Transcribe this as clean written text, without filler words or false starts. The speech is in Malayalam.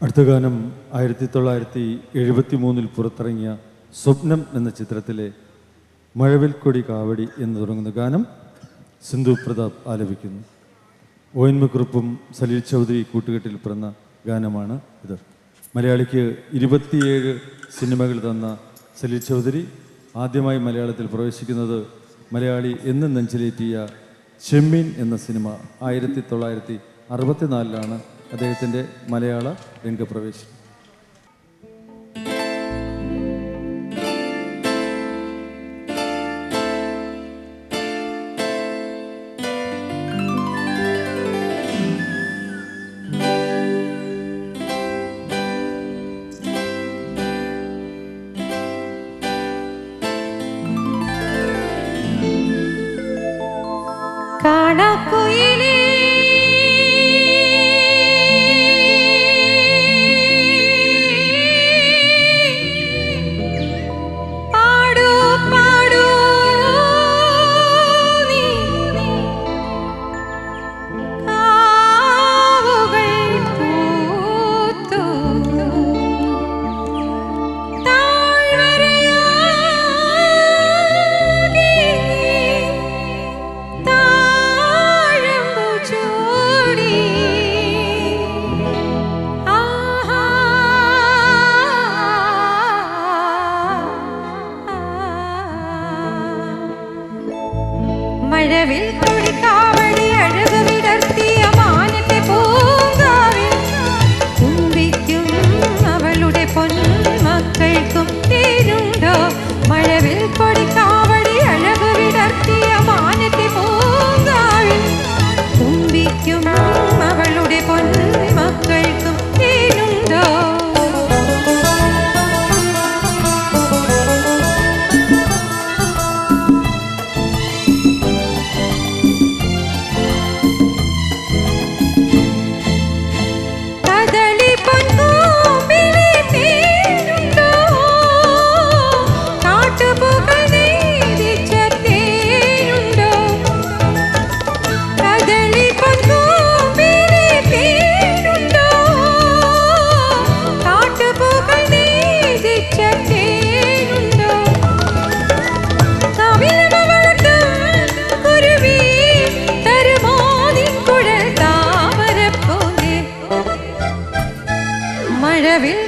അടുത്ത ഗാനം 1973 പുറത്തിറങ്ങിയ സ്വപ്നം എന്ന ചിത്രത്തിലെ മഴവിൽ കൊടി കാവടി എന്ന് തുടങ്ങുന്ന ഗാനം സിന്ധു പ്രതാപ് ആലപിക്കുന്നു. ONV കുറുപ്പും സലീൽ ചൗധരി കൂട്ടുകെട്ടിൽ പിറന്ന ഗാനമാണ് ഇത്. മലയാളിക്ക് 27 സിനിമകൾ തന്ന സലീൽ ചൗധരി ആദ്യമായി മലയാളത്തിൽ പ്രവേശിക്കുന്നത് മലയാളി എന്നും നെഞ്ചിലേറ്റിയ ചെമ്മീൻ എന്ന സിനിമ 1964 അദ്ദേഹത്തിൻ്റെ മലയാള രംഗപ്രവേശം. കാണാക്കുയിലേ പാടൂ പാടൂ നീ കാവുകൾ പൂത്തു മഴവിൽ കൊടി കാവടി അഴകു വിടർത്തിയ മാനത്തെ പൂങ്കാവിൽ കുമ്പിക്കും അവളുടെ പൊന്മക്കൾക്കും തേനുണ്ടോ? മഴവിൽ കൊടി കാവടി അഴകു വിടർത്തിയ മാനത്തെ പൂങ്കാവിൽ കുമ്പിക്കും അവളുടെ പൊന്മക്കൾക്കും തേനുണ്ടോ? മഴവിൽ